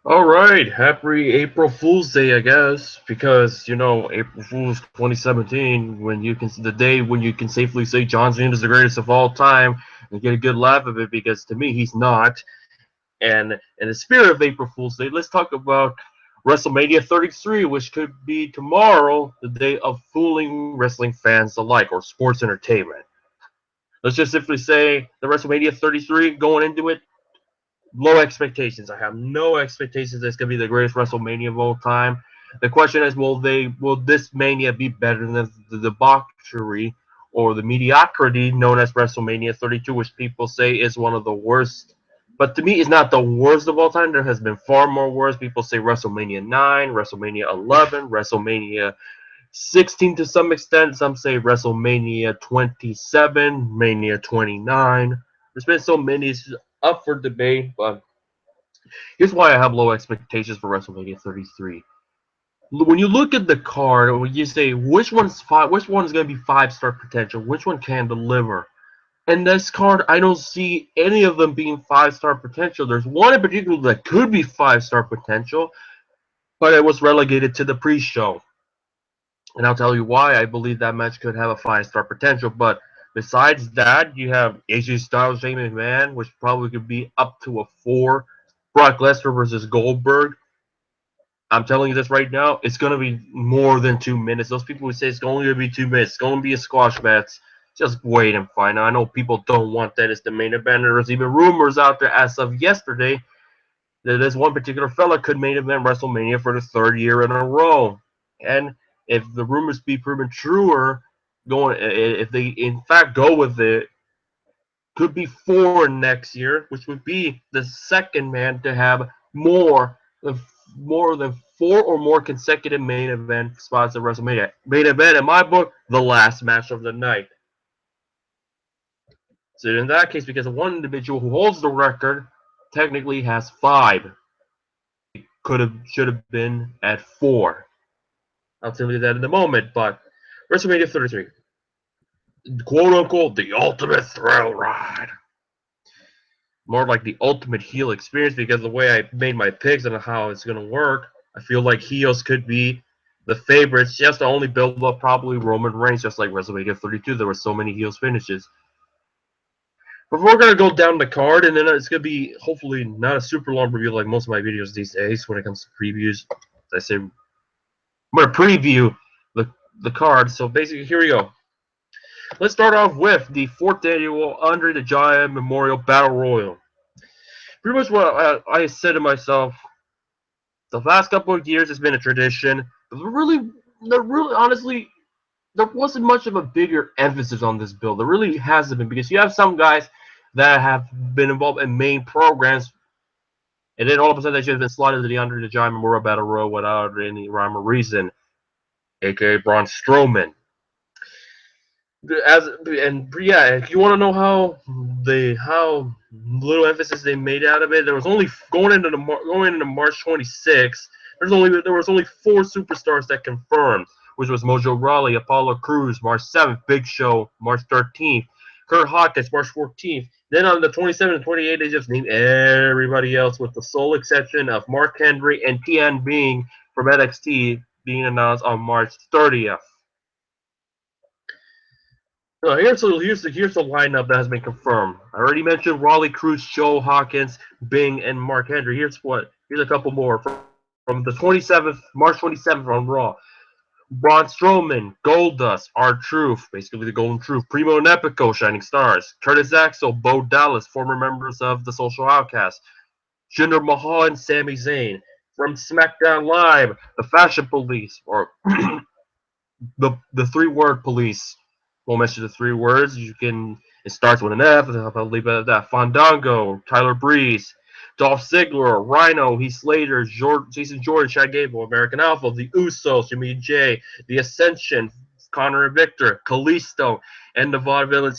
All right, happy April Fool's Day, I guess, because April Fool's 2017, when you can the day when you can safely say John Cena is the greatest of all time and get a good laugh of it, because to me he's not. And in the spirit of April Fool's Day, let's talk about WrestleMania 33, which could be tomorrow, the day of fooling wrestling fans alike or sports entertainment. Let's just simply say the WrestleMania 33 going into it low expectations. I have no expectations that it's gonna be the greatest WrestleMania of all time. The question is, will this Mania be better than the debauchery or the mediocrity known as WrestleMania 32, which people say is one of the worst? But to me, it's not the worst of all time. There has been far more worse. People say WrestleMania 9, WrestleMania 11, WrestleMania 16 to some extent. Some say WrestleMania 27, Mania 29. There's been so many. It's up for debate, but here's why I have low expectations for WrestleMania 33. When you look at the card, when you say which one's going to be five-star potential, which one can deliver. And this card, I don't see any of them being five-star potential. There's one in particular that could be five-star potential, but it was relegated to the pre-show. And I'll tell you why I believe that match could have a five-star potential. But besides that, you have AJ Styles, Shane McMahon, which probably could be up to a four. Brock Lesnar versus Goldberg. I'm telling you this right now, it's going to be more than 2 minutes. Those people who say it's only going to be 2 minutes, it's going to be a squash match. Just wait and find out. I know people don't want that as the main event. There's even rumors out there as of yesterday that this one particular fella could main event WrestleMania for the third year in a row. And if the rumors be proven truer, if they in fact go with it, could be four next year, which would be the second man to have more than four or more consecutive main event spots at WrestleMania. Main event, in my book, the last match of the night. So in that case, because one individual who holds the record technically has five, could have should have been at four. I'll tell you that in a moment. But WrestleMania 33, quote unquote, the ultimate thrill ride. More like the ultimate heel experience, because the way I made my picks and how it's going to work, I feel like heels could be the favorites just to only build up probably Roman Reigns, just like WrestleMania 32. There were so many heels finishes. But we're going to go down the card, and then it's going to be hopefully not a super long review like most of my videos these days when it comes to previews. I say I'm going to preview the, the card. So basically, here we go. Let's start off with the fourth annual Andre the Giant Memorial Battle Royal. Pretty much what I said to myself, the last couple of years has been a tradition. But honestly, there wasn't much of a bigger emphasis on this build. There really hasn't been, because you have some guys that have been involved in main programs, and then all of a sudden they should have been slotted to the Under the Giant Memorial Battle Royal without any rhyme or reason, aka Braun Strowman. If you want to know how little emphasis they made out of it, there was only going into March 26th. There was only four superstars that confirmed, which was Mojo Rawley, Apollo Crews, March 7th, Big Show, March 13th, Kurt Hawkins, March 14th. Then on the 27th and 28th, they just named everybody else, with the sole exception of Mark Henry and Tian Bing from NXT being announced on March 30th. So here's the lineup that has been confirmed. I already mentioned Raleigh, Cruz, Joe Hawkins, Bing, and Mark Henry. Here's a couple more from the 27th, March 27th on Raw. Braun Strowman, Goldust, R-Truth, basically the Golden Truth, Primo and Epico, Shining Stars, Curtis Axel, Bo Dallas, former members of the Social Outcast, Jinder Mahal and Sami Zayn. From SmackDown Live, the Fashion Police, or the three-word police. Won't mention the three words. It starts with an F. I'll leave it at that. Fandango, Tyler Breeze, Dolph Ziggler, Rhino, Heath Slater, Jason Jordan, Chad Gable, American Alpha, the Usos, Jimmy J, the Ascension, Connor and Victor, Kalisto, and the Vaudevillains.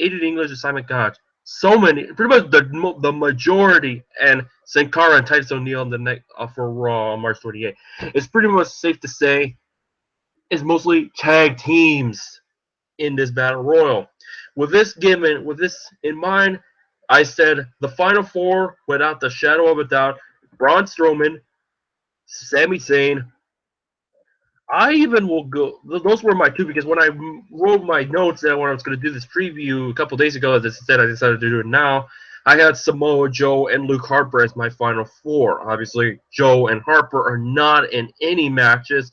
Aiden English and Simon Gotch. So many, pretty much the majority, and Sin Cara and Titus O'Neil in the neck for Raw on March 28th. It's pretty much safe to say it's mostly tag teams in this battle royal. With this in mind, I said the final four, without the shadow of a doubt, Braun Strowman, Sami Zayn. I even will go. Those were my two because when I wrote my notes that when I was going to do this preview a couple days ago, as I said, I decided to do it now. I had Samoa Joe and Luke Harper as my final four. Obviously, Joe and Harper are not in any matches,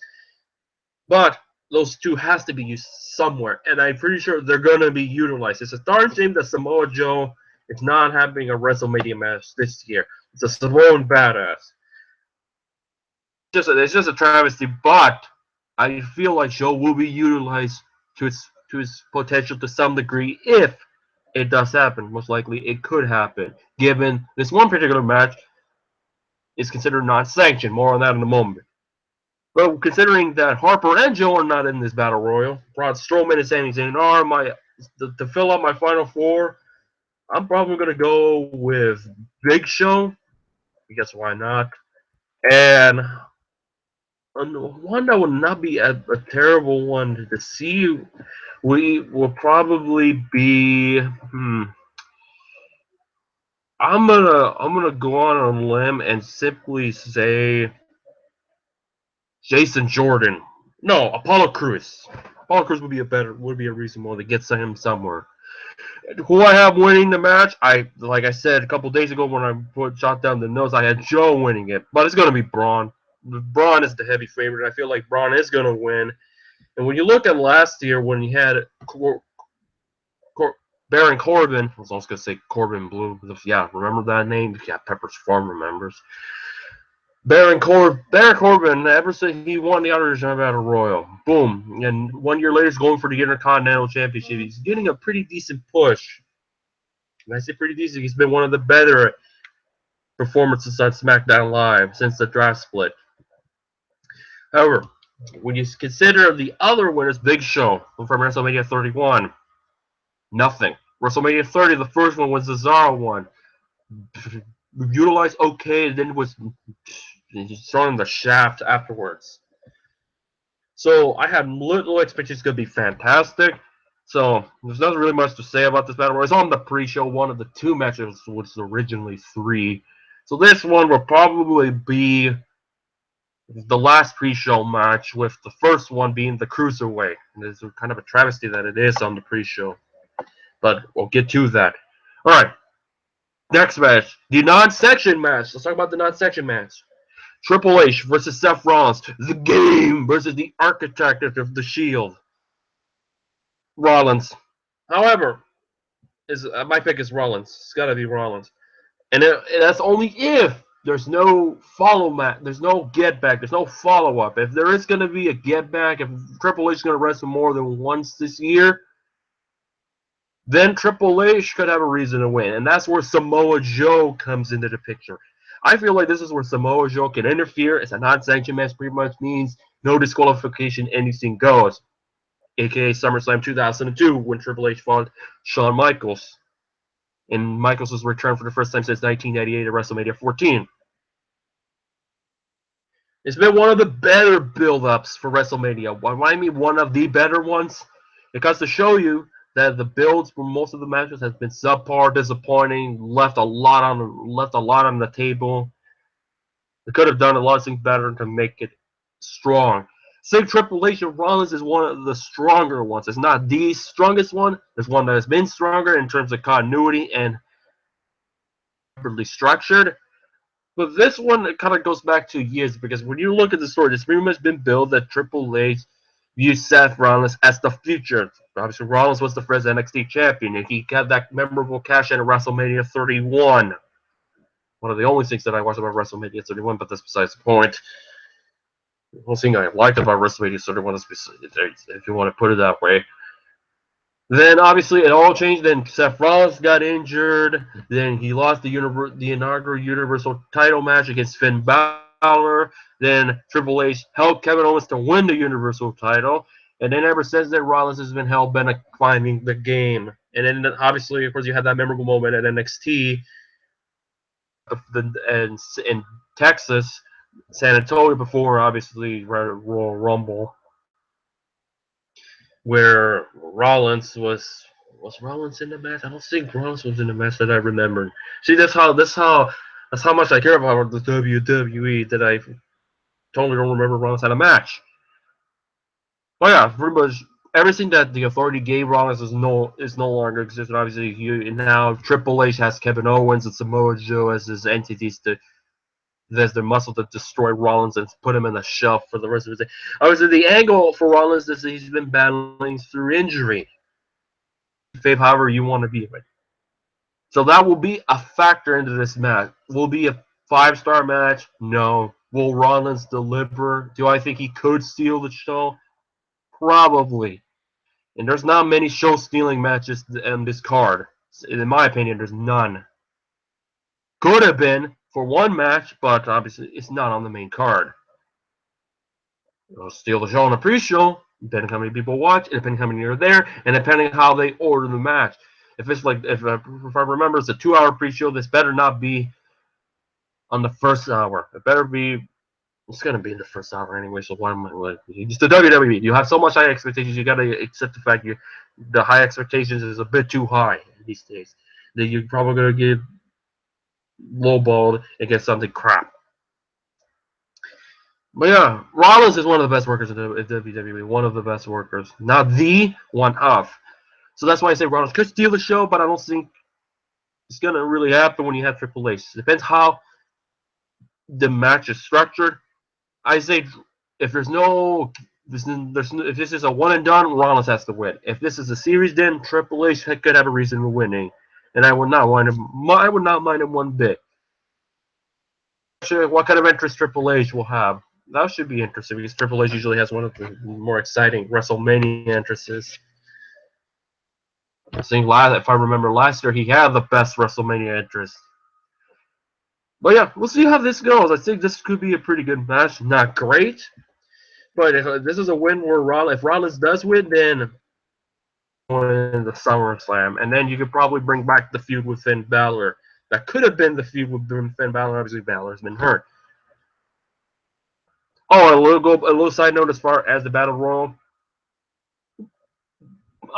but those two has to be used somewhere, and I'm pretty sure they're going to be utilized. It's a darn shame that Samoa Joe is not having a WrestleMania match this year. It's a Samoan badass. It's just a travesty, but I feel like Joe will be utilized to its potential to some degree if it does happen. Most likely, it could happen, given this one particular match is considered non-sanctioned. More on that in a moment. But considering that Harper and Joe are not in this battle royal, Braun Strowman and Sami Zayn are to fill out my final four. I'm probably gonna go with Big Show because why not? And one that would not be a terrible one to see. We will probably be. I'm gonna go on a limb and simply say Jason Jordan. No, Apollo Crews. Apollo Crews would be a reason more to get him somewhere. Who I have winning the match? Like I said a couple days ago when I shot down the notes, I had Joe winning it, but it's gonna be Braun. Braun is the heavy favorite. I feel like Braun is gonna win. And when you look at last year when he had Baron Corbin, I was also gonna say Corbin Blue. Yeah, remember that name? Yeah, Pepper's Farm remembers. Baron Corbin, ever since he won the Auto Battle Royal, boom, and 1 year later he's going for the Intercontinental Championship. He's getting a pretty decent push. And I say pretty decent. He's been one of the better performances on SmackDown Live since the draft split. However, when you consider the other winners, Big Show from WrestleMania 31, nothing. WrestleMania 30, the first one was the Cesaro one. Utilized okay, and then was thrown in the shaft afterwards. So I had little expectations it's going to be fantastic. So there's nothing really much to say about this battle royal. It's on the pre-show, one of the two matches, which was originally three. So this one will probably be the last pre-show match, with the first one being the Cruiserweight. And it's kind of a travesty that it is on the pre-show. But we'll get to that. All right. Next match, the non-section match. Let's talk about the non-section match. Triple H versus Seth Rollins. The Game versus the Architect of the Shield. Rollins. However, my pick is Rollins. It's got to be Rollins. And that's only if there's no there's no get back, there's no follow up. If there is going to be a get back, if Triple H is going to wrestle more than once this year, then Triple H could have a reason to win. And that's where Samoa Joe comes into the picture. I feel like this is where Samoa Joe can interfere. It's a non-sanctioned match, pretty much means no disqualification, anything goes. AKA SummerSlam 2002 when Triple H fought Shawn Michaels. And Michaels' return for the first time since 1998 at WrestleMania 14. It's been one of the better build-ups for WrestleMania. Why I mean one of the better ones? Because to show you that the builds for most of the matches has been subpar, disappointing, left a lot on the table. They could have done a lot of things better to make it strong. Same Triple H and Rollins is one of the stronger ones. It's not the strongest one. It's one that has been stronger in terms of continuity and properly structured. But this one, it kind of goes back 2 years, because when you look at the story, it's pretty much been built that Triple H views Seth Rollins as the future. Obviously, Rollins was the first NXT champion, and he got that memorable cash in at WrestleMania 31. One of the only things that I watched about WrestleMania 31, but that's besides the point. The whole thing I liked about WrestleMania 31 is, if you want to put it that way. Then obviously it all changed. Then Seth Rollins got injured. Then he lost the inaugural Universal title match against Finn Balor. Then Triple H helped Kevin Owens to win the Universal title. And then ever since then, Rollins has been hell-bent on climbing the game. And then obviously, of course, you had that memorable moment at NXT in Texas, San Antonio, before obviously Royal Rumble, where Rollins was Rollins in the match? I don't think Rollins was in the match that I remember. See, that's how That's how much I care about the WWE that I totally don't remember Rollins had a match. But yeah, pretty much everything that the Authority gave Rollins is no longer existent. Obviously, now Triple H has Kevin Owens and Samoa Joe as his entities to there's their muscle to destroy Rollins and put him in the shelf for the rest of his day. Obviously, the angle for Rollins is that he's been battling through injury. Faith, however you want to be it. So that will be a factor into this match. Will be a 5-star match? No. Will Rollins deliver? Do I think he could steal the show? Probably. And there's not many show-stealing matches in this card. In my opinion, there's none. Could have been for one match, but obviously it's not on the main card. It'll steal the show on a pre-show, depending how many people watch, depending how many are there, and depending how they order the match. If it's like, if I remember, it's a 2-hour pre-show, this better not be on the first hour. It better be. It's gonna be in the first hour anyway. So why am I like? It's the WWE. You have so much high expectations. You gotta accept the fact the high expectations is a bit too high these days. That you're probably gonna get lowballed and get something crap. But yeah, Rollins is one of the best workers in the WWE. One of the best workers, not the one of. So that's why I say Rollins could steal the show, but I don't think it's gonna really happen when you have Triple H. It depends how the match is structured. I say if there's no, if this is a one and done, Rollins has to win. If this is a series, then Triple H could have a reason for winning, and I would not mind him. I would not mind him one bit. What kind of interest Triple H will have? That should be interesting because Triple H usually has one of the more exciting WrestleMania entrances. I think if I remember last year, he had the best WrestleMania entrance. But yeah, we'll see how this goes. I think this could be a pretty good match. Not great, but if this is a win where if Rollins does win, then win the SummerSlam, and then you could probably bring back the feud with Finn Balor. That could have been the feud with Finn Balor. Obviously, Balor's been hurt. Oh, a little side note as far as the Battle Royal.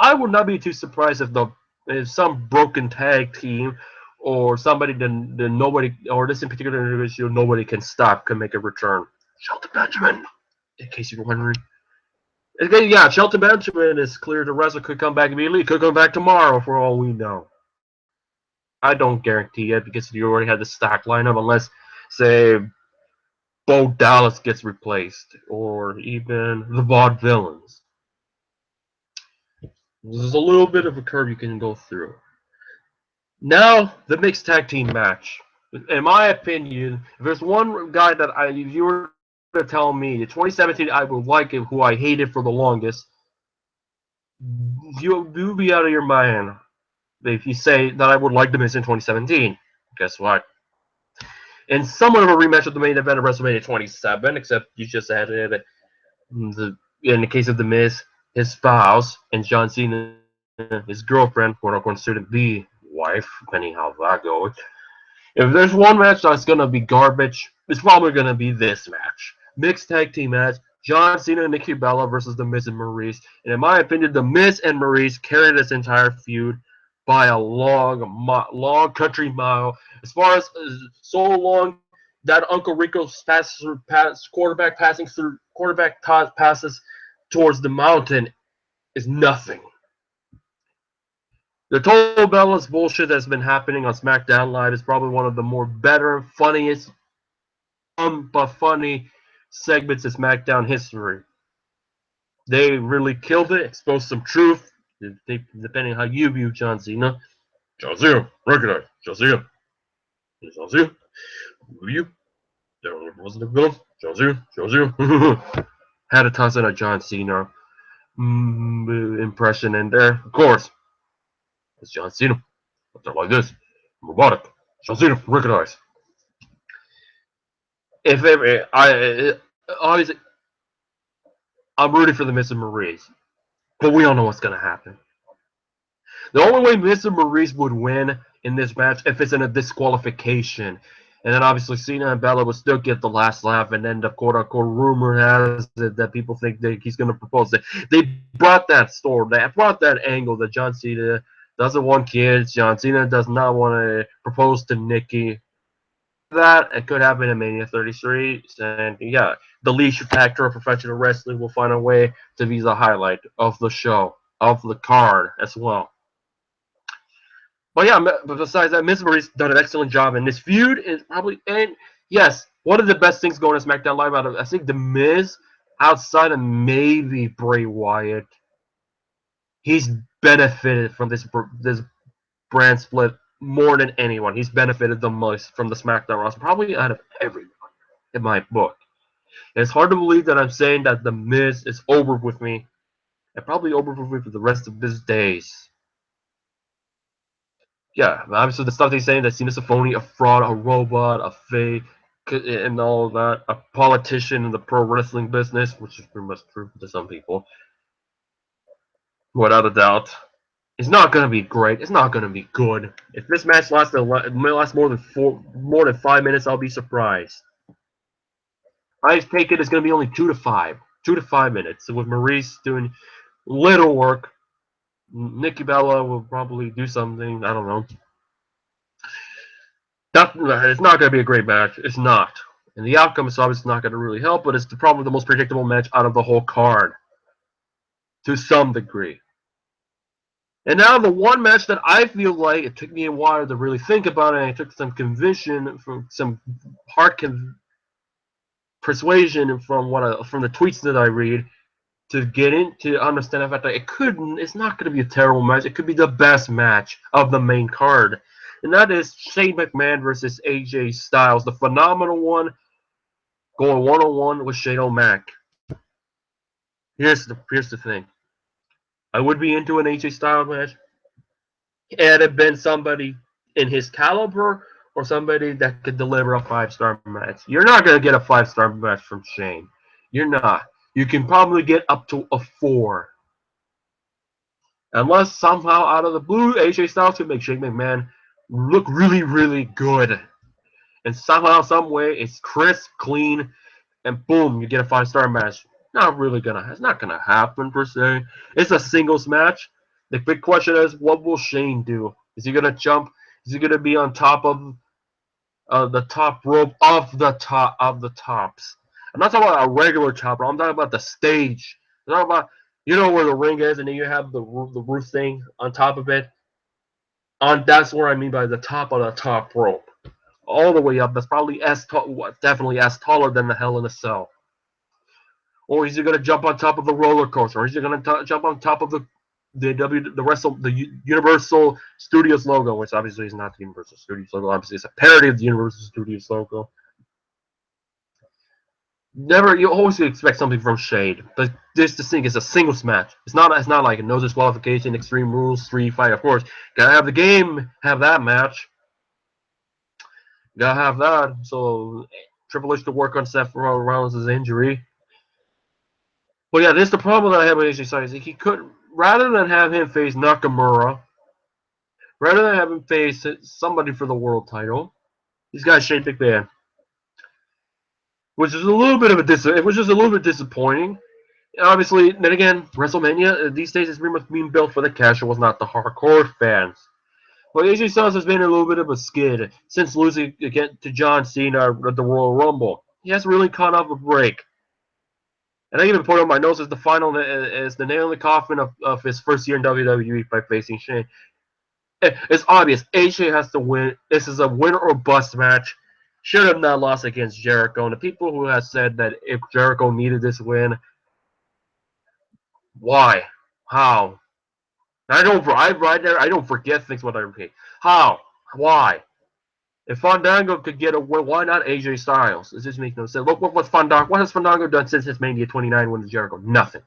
I would not be too surprised if some broken tag team or somebody that nobody or this in particular individual nobody can stop can make a return. Shelton Benjamin, in case you were wondering. Again, yeah, Shelton Benjamin is clear to wrestle. Could come back immediately. Could come back tomorrow for all we know. I don't guarantee it because you already had the stack lineup unless, say, Bo Dallas gets replaced or even the Vaudevillains. There's a little bit of a curve you can go through. Now, the mixed tag team match. In my opinion, if there's one guy that if you were to tell me, the 2017 I would like him, who I hated for the longest, you'll be out of your mind if you say that I would like the Miz in 2017. Guess what? In somewhat of a rematch of the main event of WrestleMania 27, except you just added in the case of the Miz, his spouse, and John Cena, his girlfriend, quote unquote, student B wife, depending how that goes. If there's one match that's gonna be garbage, it's probably gonna be this match. Mixed tag team match. John Cena and Nikki Bella versus The Miz and Maurice. And in my opinion, The Miz and Maurice carried this entire feud by a long country mile. As far as so long that Uncle Rico's quarterback passes towards the mountain is nothing. The Total Bellas bullshit that's been happening on SmackDown Live is probably one of the more better, funniest, but funny segments of SmackDown history. They really killed it, exposed some truth, depending on how you view John Cena. John Cena, recognize. John Cena. John Cena. Who you? There wasn't a villain. John Cena. John Cena. Had to toss in a John Cena impression in there. Of course, it's John Cena. They're like this. Robotic. John Cena, recognize. If ever, obviously, I'm rooting for the Miz and Maurice, but we all know what's gonna happen. The only way Miz and Maurice would win in this match if it's in a disqualification, and then obviously Cena and Bella would still get the last laugh, and then the quote-unquote rumor has it that people think that he's gonna propose. They brought that story, they brought that angle that John Cena doesn't want kids. John Cena does not want to propose to Nikki. that, it could happen in Mania 33. And yeah, the leash factor of professional wrestling will find a way to be the highlight of the show, of the card as well. But yeah, but besides that, Miz Maurice done an excellent job in this feud. Is probably, and yes, one of the best things going to SmackDown Live out of, I think, the Miz, outside of maybe Bray Wyatt, he's benefited from this brand split more than anyone. He's benefited the most from the SmackDown roster, probably out of everyone in my book. And it's hard to believe that I'm saying that the Miz is over with me, and probably over with me for the rest of his days. Yeah, obviously the stuff they're saying that Cena's a phony, a fraud, a robot, a fake, and all of that, a politician in the pro wrestling business, which is pretty much true to some people, without a doubt. It's not gonna be great. It's not gonna be good. If this match lasts more than 5 minutes, I'll be surprised. I take it it's gonna be only 2 to 5 minutes. So with Maurice doing little work, Nikki Bella will probably do something. I don't know. It's not going to be a great match. It's not. And the outcome is obviously not going to really help, but it's probably the most predictable match out of the whole card to some degree. And now the one match that I feel like it took me a while to really think about it, and it took some conviction from some heart persuasion from from the tweets that I read to get in to understand the fact that it's not going to be a terrible match. It could be the best match of the main card, and that is Shane McMahon versus AJ Styles, the phenomenal one, going 1-on-1 with Shane O'Mac. Here's the thing. I would be into an AJ Styles match. Had it been somebody in his caliber or somebody that could deliver a 5-star match. You're not gonna get a 5-star match from Shane. You're not. You can probably get up to a 4. Unless somehow out of the blue AJ Styles can make Shane McMahon look really, really good. And somehow, some way, it's crisp, clean, and boom, you get a 5-star match. It's not gonna happen per se. It's a singles match. The big question is, what will Shane do? Is he gonna jump? Is he gonna be on top of the top rope of the tops? I'm not talking about a regular top rope. I'm talking about the stage. I'm talking about where the ring is, and then you have the roof thing on top of it. That's where I mean by the top of the top rope, all the way up. That's probably definitely as taller than the Hell in a Cell. Or is he going to jump on top of the roller coaster? Or is he going to jump on top of the Universal Studios logo, which obviously is not the Universal Studios logo. Obviously, it's a parody of the Universal Studios logo. You always expect something from Shade, but this thing is a singles match. It's not like a no disqualification, Extreme Rules, Street Fight. Of course, gotta have the game, have that match. Gotta have that. So Triple H to work on Seth Rollins' injury. But yeah, this is the problem that I have with AJ Styles. He could, rather than have him face Nakamura, rather than have him face somebody for the world title, he's got Shane McMahon, which is a little bit of it was just a little bit disappointing. Obviously, then again, WrestleMania these days is pretty much being built for the casuals, not the hardcore fans. But AJ Styles has been a little bit of a skid since losing again to John Cena at the Royal Rumble. He hasn't really caught up a break. And I even put on my notes as the nail in the coffin of his first year in WWE by facing Shane. It's obvious. AJ has to win. This is a win or bust match. Should have not lost against Jericho. And the people who have said that if Jericho needed this win, why? How? I don't forget things when I repeat. How? Why? If Fandango could get a win, why not AJ Styles? It just makes no sense. Look what Fandango. What has Fandango done since his Mania 29 win with Jericho? Nothing.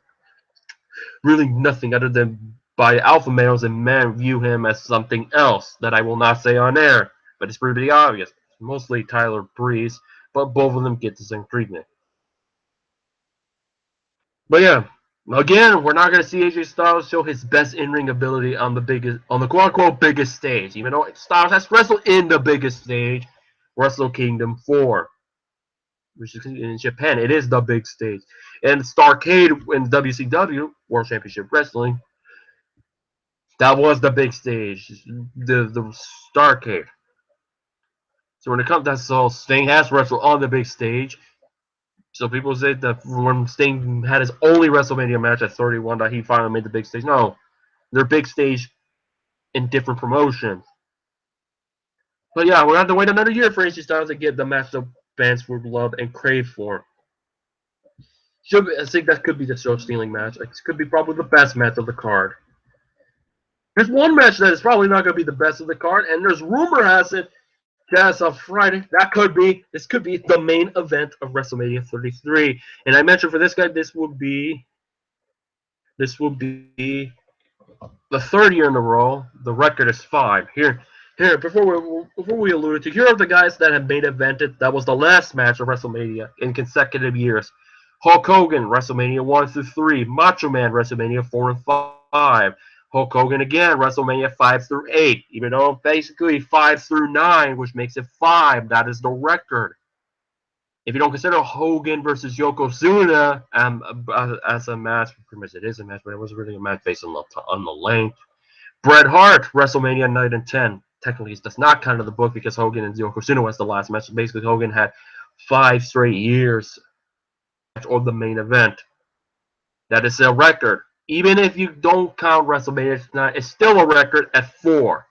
Really nothing other than by alpha males and men view him as something else that I will not say on air, but it's pretty obvious. Mostly Tyler Breeze, but both of them get the same treatment. But yeah, again, we're not going to see AJ Styles show his best in-ring ability on the quote-unquote biggest stage, even though Styles has wrestled in the biggest stage, Wrestle Kingdom 4, which is in Japan. It is the big stage. And Starrcade in WCW, World Championship Wrestling, that was the big stage, the Starrcade. So when it comes to that, so Sting has wrestled on the big stage. So people say that when Sting had his only WrestleMania match at 31, that he finally made the big stage. No, they're big stage in different promotions. But yeah, we'll have to wait another year for AJ Styles to get the match the fans would love and crave for. I think that could be the show stealing match. It could be probably the best match of the card. There's one match that is probably not going to be the best of the card, and there's rumor has it that's on Friday. This could be the main event of WrestleMania 33. And I mentioned for this guy, this will be the third year in a row. The record is 5. Here, before we alluded to, here are the guys that have main evented. That was the last match of WrestleMania in consecutive years. Hulk Hogan, WrestleMania 1 through 3. Macho Man, WrestleMania 4 and 5. Hulk Hogan again, WrestleMania 5 through 8. Even though basically 5 through 9, which makes it 5. That is the record. If you don't consider Hogan versus Yokozuna as a match, pretty much it is a match, but it wasn't really a match based on the length. Bret Hart, WrestleMania 9 and 10. Technically, it does not count in the book because Hogan and Yokozuna was the last match. So basically, Hogan had 5 straight years of the main event. That is a record. Even if you don't count WrestleMania, it's still a record at 4.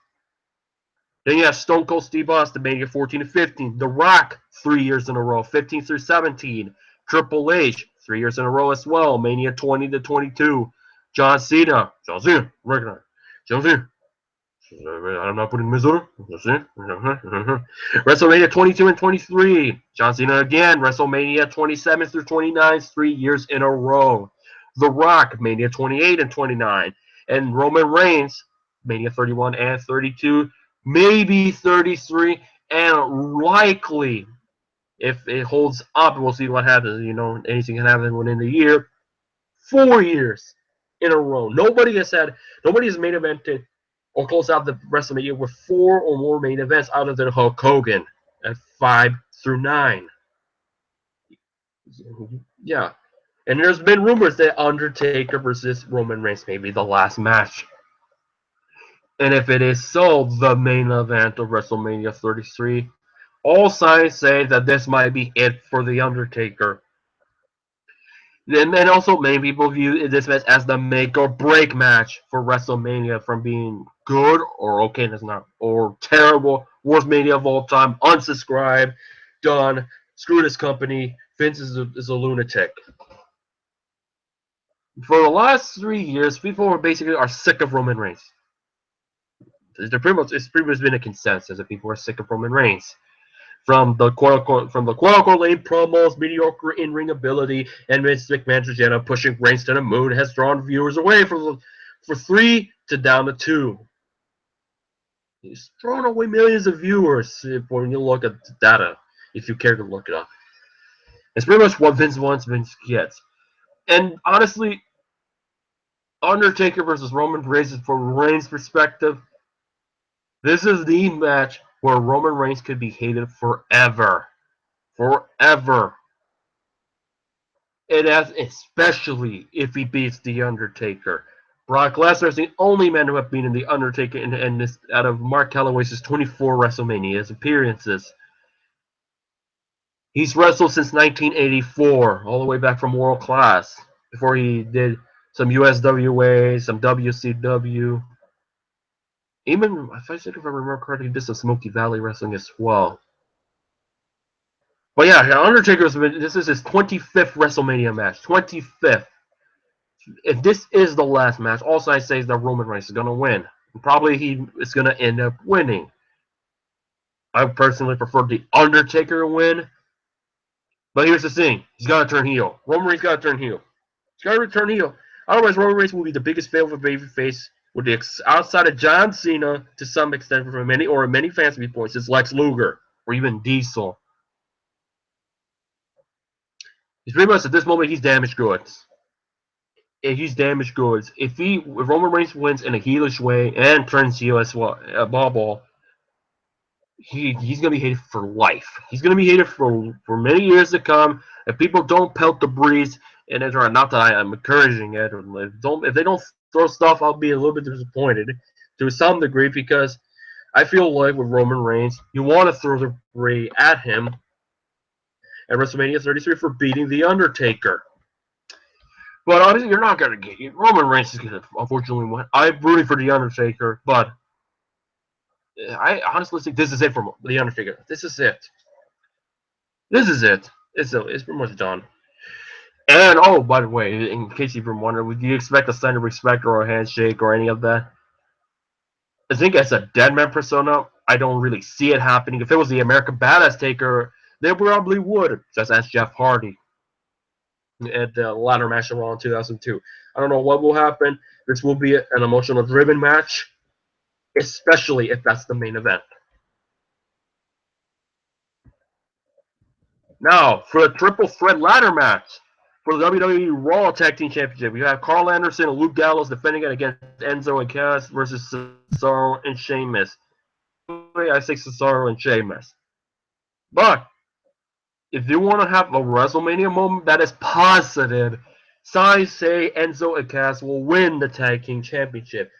Then you have Stone Cold Steve Austin, Mania 14 and 15. The Rock, 3 years in a row, 15 through 17. Triple H, 3 years in a row as well, Mania 20 to 22. John Cena, regular. John Cena. I'm not putting Missouri. WrestleMania 22 and 23. John Cena again. WrestleMania 27 through 29, 3 years in a row. The Rock, Mania 28 and 29. And Roman Reigns, Mania 31 and 32. Maybe 33. And likely, if it holds up, we'll see what happens. Anything can happen within the year. 4 years in a row. Nobody has main evented or close out the WrestleMania with 4 or more main events other than Hulk Hogan at 5 through 9. Yeah. And there's been rumors that Undertaker versus Roman Reigns may be the last match. And if it is so, the main event of WrestleMania 33, all signs say that this might be it for The Undertaker. And also, many people view this match as the make or break match for WrestleMania, from being good or okay, that's not, or terrible, worst Mania of all time, unsubscribe, done, screw this company, Vince is a lunatic. For the last 3 years, people are sick of Roman Reigns. It's pretty much been a consensus that people are sick of Roman Reigns. From the quote unquote lame promos, mediocre in-ring ability, and Vince McMahon's agenda pushing Reigns to the moon has drawn viewers away for 3 to down to 2. He's thrown away millions of viewers when you look at the data, if you care to look it up. It's pretty much what Vince wants, Vince gets. And honestly, Undertaker versus Roman Reigns, from Reigns' perspective, this is the match where Roman Reigns could be hated forever. Forever. And especially if he beats The Undertaker. Brock Lesnar is the only man to have beaten The Undertaker in this, out of Mark Calloway's 24 WrestleMania appearances. He's wrestled since 1984, all the way back from World Class, before he did some USWA, some WCW. Even, if I remember correctly, he did some Smoky Valley Wrestling as well. But yeah, Undertaker, this is his 25th WrestleMania match. 25th. If this is the last match, all I say is that Roman Reigns is going to win. Probably he is going to end up winning. I personally prefer The Undertaker to win. But here's the thing. He's got to turn heel. Roman Reigns got to turn heel. He's got to turn heel. Otherwise, Roman Reigns will be the biggest fail of a babyface, with the outside of John Cena, to some extent, for many fans points, is Lex Luger or even Diesel. He's pretty much, at this moment, he's damaged goods. He's damaged goods. If Roman Reigns wins in a heelish way and turns heel as well, ball, he's gonna be hated for life. He's gonna be hated for many years to come. If people don't pelt the breeze, and it's not that I am encouraging it, if they don't throw stuff, I'll be a little bit disappointed to some degree, because I feel like with Roman Reigns, you want to throw the Bray at him at WrestleMania 33 for beating The Undertaker. But obviously, you're not going to get it. Roman Reigns is going to unfortunately win. I'm rooting for The Undertaker, but I honestly think this is it for The Undertaker. This is it. This is it. It's pretty much done. And, oh, by the way, in case you've been wondering, do you expect a sign of respect or a handshake or any of that? I think as a Deadman persona, I don't really see it happening. If it was the American Badass Taker, they probably would. Just ask Jeff Hardy at the ladder match in Raw in 2002. I don't know what will happen. This will be an emotional driven match, especially if that's the main event. Now, for the triple threat ladder match for the WWE Raw Tag Team Championship, we have Carl Anderson and Luke Gallows defending it against Enzo and Cass versus Cesaro and Sheamus. I say Cesaro and Sheamus. But if you want to have a WrestleMania moment that is positive, I say Enzo and Cass will win the Tag Team Championship.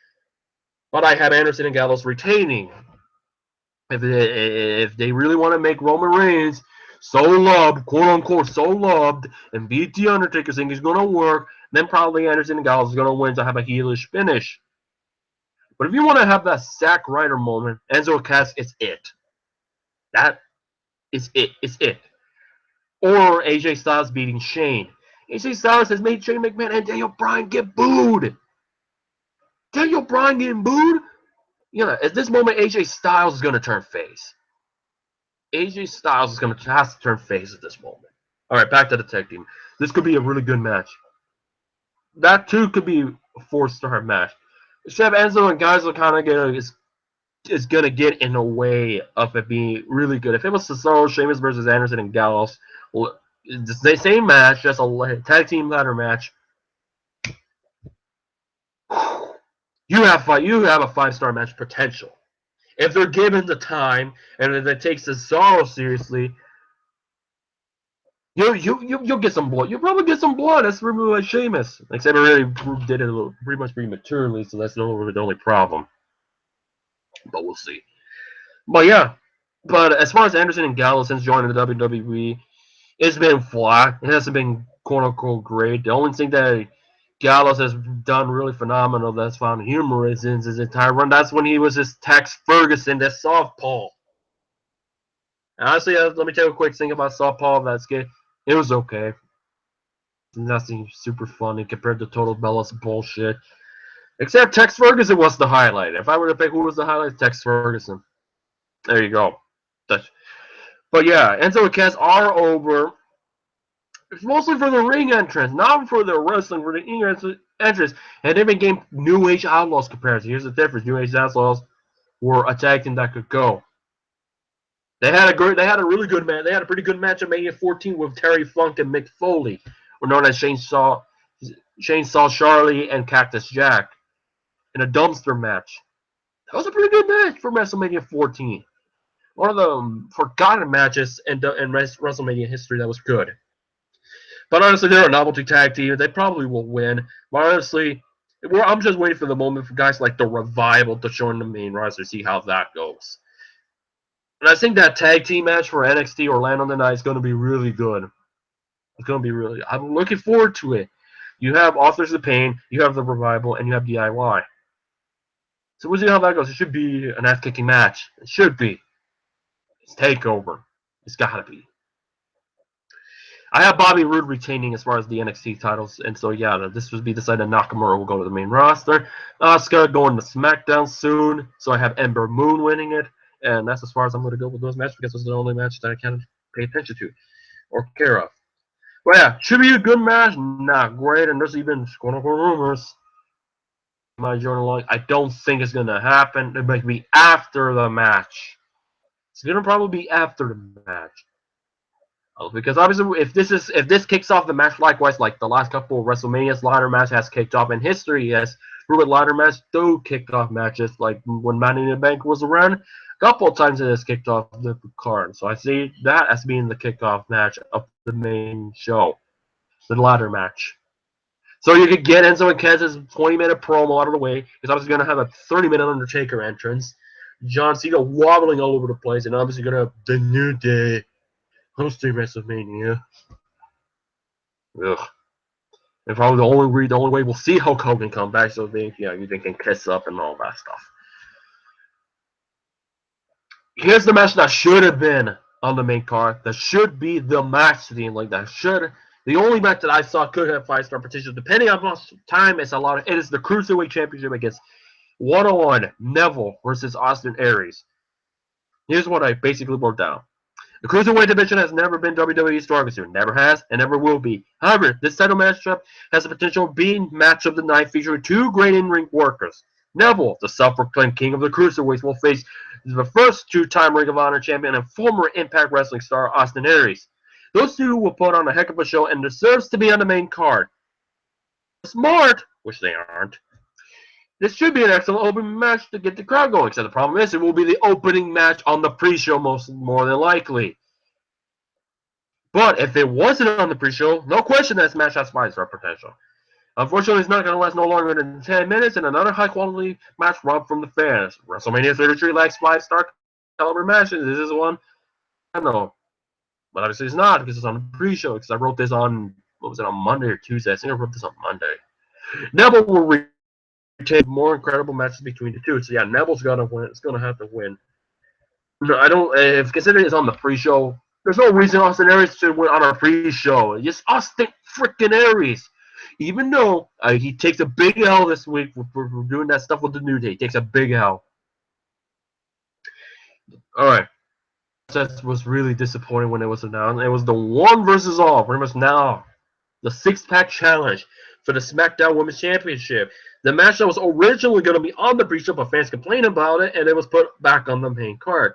But I have Anderson and Gallows retaining. If they really want to make Roman Reigns so loved, quote unquote, so loved, and beat The Undertaker, think he's going to work, then probably Anderson and Gallows is going to win to have a heelish finish. But if you want to have that Zack Ryder moment, Enzo and Cass is it. That is it. It's it. Or AJ Styles beating Shane. AJ Styles has made Shane McMahon and Daniel Bryan get booed. Daniel Bryan getting booed? You know, at this moment, AJ Styles is going to turn face. AJ Styles is going to have to turn face at this moment. All right, back to the tag team. This could be a really good match. That too could be a 4-star match. Except Enzo and guys are kind of gonna get in the way of it being really good. If it was Cesaro, Sheamus versus Anderson and Gallows, well, it's the same match, just a tag team ladder match. You have a 5-star match potential. If they're given the time and if they take Cesaro seriously, you'll get some blood. You'll probably get some blood. That's removed by Sheamus. Except it really did it pretty much prematurely, so that's not the only problem. But we'll see. But yeah. But as far as Anderson and Gallows since joining the WWE, it's been flat. It hasn't been quote unquote great. The only thing that Gallows has done really phenomenal that's found humorous in his entire run. That's when he was just Tex Ferguson, that softball. Honestly, let me tell you a quick thing about softball. That's good. It was okay. Nothing super funny compared to Total Bellas bullshit. Except Tex Ferguson was the highlight. If I were to pick who was the highlight, Tex Ferguson. There you go. But yeah, Enzo and Cass are over. It's mostly for the ring entrance, not for the wrestling, for the entrance. And they've been getting New Age Outlaws comparison. Here's the difference: New Age Outlaws were a tag team that could go. They had a really good match. They had a pretty good match at Mania 14 with Terry Funk and Mick Foley, or known as Shane Saw Charlie and Cactus Jack, in a dumpster match. That was a pretty good match for WrestleMania 14. One of the forgotten matches in WrestleMania history that was good. But honestly, they're a novelty tag team. They probably will win. But honestly, I'm just waiting for the moment for guys like the Revival to join the main roster to see how that goes. And I think that tag team match for NXT Orlando tonight is going to be really good. It's going to be really. I'm looking forward to it. You have Authors of Pain, you have the Revival, and you have DIY. So we'll see how that goes. It should be an ass-kicking match. It should be. It's TakeOver. It's got to be. I have Bobby Roode retaining as far as the NXT titles, and so yeah, this would be decided. Nakamura will go to the main roster. Asuka going to SmackDown soon, so I have Ember Moon winning it, and that's as far as I'm going to go with those matches because it's the only match that I can pay attention to or care of. But yeah, should be a good match. Not great, and there's even quote-unquote rumors. My journal, I don't think it's going to happen. It might be after the match. It's going to probably be after the match. Because obviously, if this kicks off the match likewise, like the last couple of WrestleMania's ladder match has kicked off in history, yes, proven ladder match do kick off matches like when Money in the Bank was around. A couple of times it has kicked off the card, so I see that as being the kickoff match of the main show, the ladder match. So you could get Enzo and Kenz's 20-minute promo out of the way, because I was going to have a 30-minute Undertaker entrance. John Cena wobbling all over the place, and obviously gonna have the New Day hosting WrestleMania. Ugh. And probably the only way we'll see Hulk Hogan come back, so you can kiss up and all that stuff. Here's the match that should have been on the main card. That should be the match theme. Like that should. The only match that I saw could have 5-star potential, depending on how much time it's allotted. It is the Cruiserweight Championship against 101 Neville versus Austin Aries. Here's what I basically broke down. The Cruiserweight division has never been WWE's strongest suit. Never has and never will be. However, this title matchup has the potential of being match of the night featuring two great in-ring workers. Neville, the self-proclaimed king of the Cruiserweights, will face the first two-time Ring of Honor champion and former Impact Wrestling star Austin Aries. Those two will put on a heck of a show and deserves to be on the main card. Smart, which they aren't. This should be an excellent opening match to get the crowd going. Except the problem is, it will be the opening match on the pre-show more than likely. But if it wasn't on the pre-show, no question this match has 5-star potential. Unfortunately, it's not going to last no longer than 10 minutes, and another high-quality match robbed from the fans. WrestleMania 33 lacks 5-star caliber matches. This is one I know, but obviously it's not because it's on the pre-show. Because I wrote this on on Monday or Tuesday? I think I wrote this on Monday. Neville will retain more incredible matches between the two. So yeah, Neville's gonna win. It's gonna have to win. No, I don't. If considering it's on the pre-show, there's no reason Austin Aries should win on a pre-show. Just Austin freaking Aries. Even though he takes a big L this week for doing that stuff with the New Day. He takes a big L. Alright. That was really disappointing when it was announced. It was the one versus all, pretty much now. The 6-pack challenge for the SmackDown Women's Championship. The match that was originally going to be on the pre-show, but fans complained about it, and it was put back on the main card.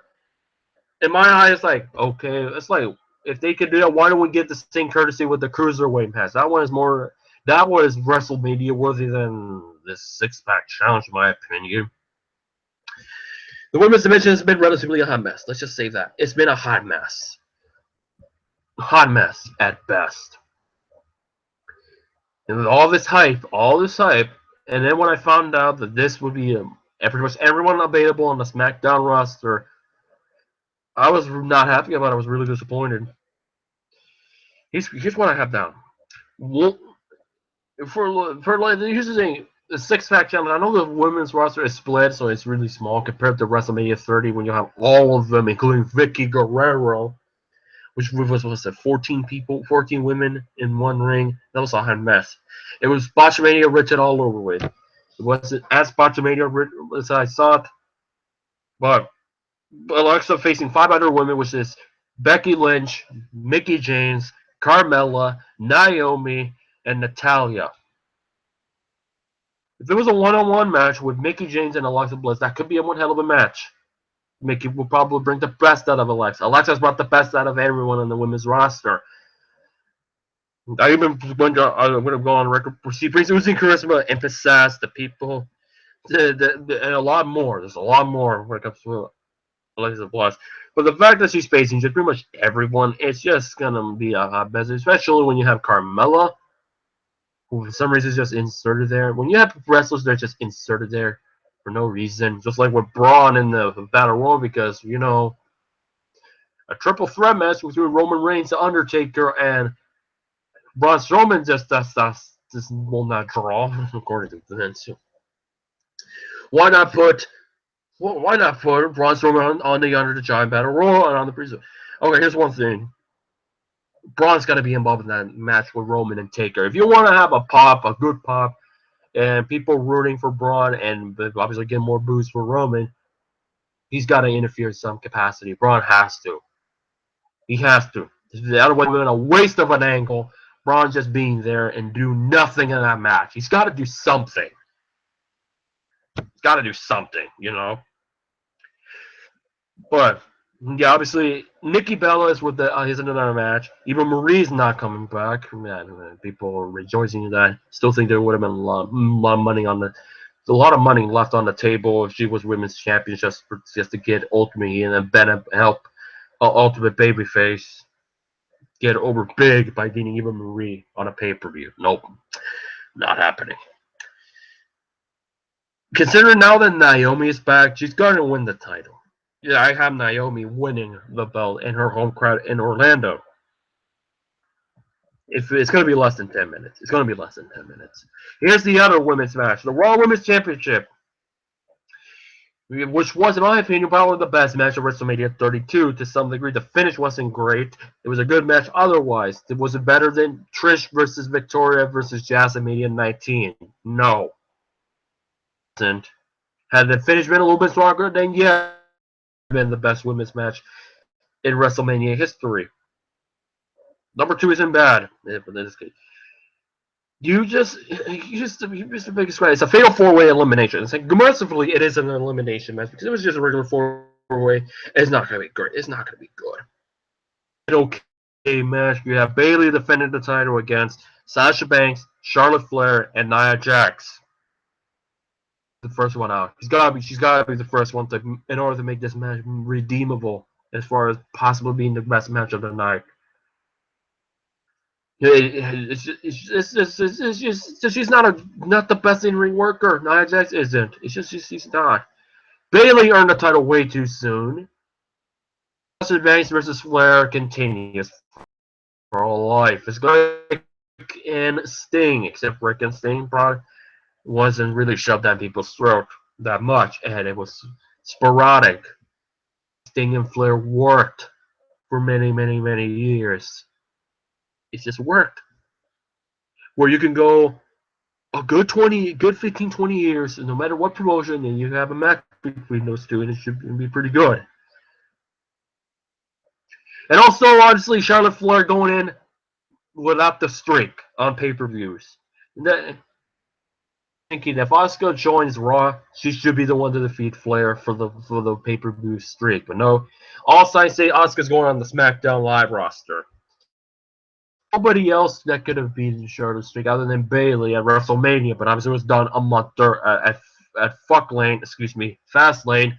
In my eyes, like, okay, it's like, if they could do that, why don't we get the same courtesy with the Cruiserweight match? That one is WrestleMania worthy than this 6-pack challenge, in my opinion. The women's division has been relatively a hot mess. Let's just say that. It's been a hot mess. Hot mess at best. And with all this hype, and then when I found out that this would be pretty much everyone available on the SmackDown roster, I was not happy about it. I was really disappointed. Here's what I have down. Here's the thing. The 6-pack challenge. I know the women's roster is split, so it's really small compared to WrestleMania 30 when you have all of them, including Vicky Guerrero, which was 14 people, 14 women in one ring. That was a hot mess. It was Botchamania written all over with. It wasn't as Botchamania as I thought, but Alexa facing 5 other women, which is Becky Lynch, Mickie James, Carmella, Naomi, and Natalya. If it was a one-on-one match with Mickie James and Alexa Bliss, that could be one hell of a match. Mickie will probably bring the best out of Alexa. Alexa's brought the best out of everyone on the women's roster. I even went to, I would have gone on record. She brings oozing charisma, emphasis, the people, and a lot more. There's a lot more when it comes to Alexa Bliss. But the fact that she's facing just pretty much everyone, it's just gonna be a hot mess, especially when you have Carmella, who for some reason is just inserted there. When you have wrestlers that are just inserted there for no reason, just like with Braun in the Battle Royal, because a triple threat match between Roman Reigns, The Undertaker, and Braun Strowman just will not draw according to Vince. Why not put Braun Strowman on the Under the Giant Battle Royal and on the Priest? Okay, here's one thing. Braun's got to be involved in that match with Roman and Taker. If you want to have a good pop, and people rooting for Braun and obviously get more boosts for Roman, he's got to interfere in some capacity. Braun has to. He has to. The other way would have been a waste of an angle. Braun just being there and do nothing in that match. He's got to do something. He's got to do something, But yeah, obviously Nikki Bella is with is in another match. Even Marie's not coming back. Man, people are rejoicing in that. Still think there would have been a lot of money a lot of money left on the table if she was women's champion just to get Ultimate and then Bennett help Ultimate Babyface get over big by beating Eva Marie on a pay-per-view. Nope, not happening. Considering now that Naomi is back, she's going to win the title. Yeah, I have Naomi winning the belt in her home crowd in Orlando. If it's going to be less than 10 minutes, it's going to be less than 10 minutes. Here's the other women's match, the Raw Women's Championship, which was, in my opinion, probably the best match of WrestleMania 32 to some degree. The finish wasn't great. It was a good match otherwise. Was it better than Trish versus Victoria versus Jazz at Mania 19? No. It wasn't. Had the finish been a little bit stronger, then yeah, it would have been the best women's match in WrestleMania history. Number 2 isn't bad. In this case. You just the biggest question. It's a fatal 4-way elimination. It's like mercifully, it is an elimination match because it was just a regular 4-way. It's not gonna be great. It's not gonna be good. Okay match. You have Bayley defending the title against Sasha Banks, Charlotte Flair, and Nia Jax. The first one out. She's gotta be the first one to, in order to make this match redeemable as far as possibly being the best match of the night. It's just she's not the best in ring worker. Nia Jax isn't. It's just she's not. Bayley earned the title way too soon. Sasha Banks versus Flair continues for all life. It's Rick and Sting, except Rick and Sting probably wasn't really shoved down people's throat that much, and it was sporadic. Sting and Flair worked for many years. It just worked. Where you can go a good 15, 20 years, and no matter what promotion, and you have a match between those two, and it should be pretty good. And also, honestly, Charlotte Flair going in without the streak on pay-per-views. Thinking if Asuka joins Raw, she should be the one to defeat Flair for the pay-per-view streak. But no, all signs say Asuka's going on the SmackDown Live roster. Nobody else that could have beaten Charlotte streak other than Bayley at WrestleMania, but obviously it was done a month at Fastlane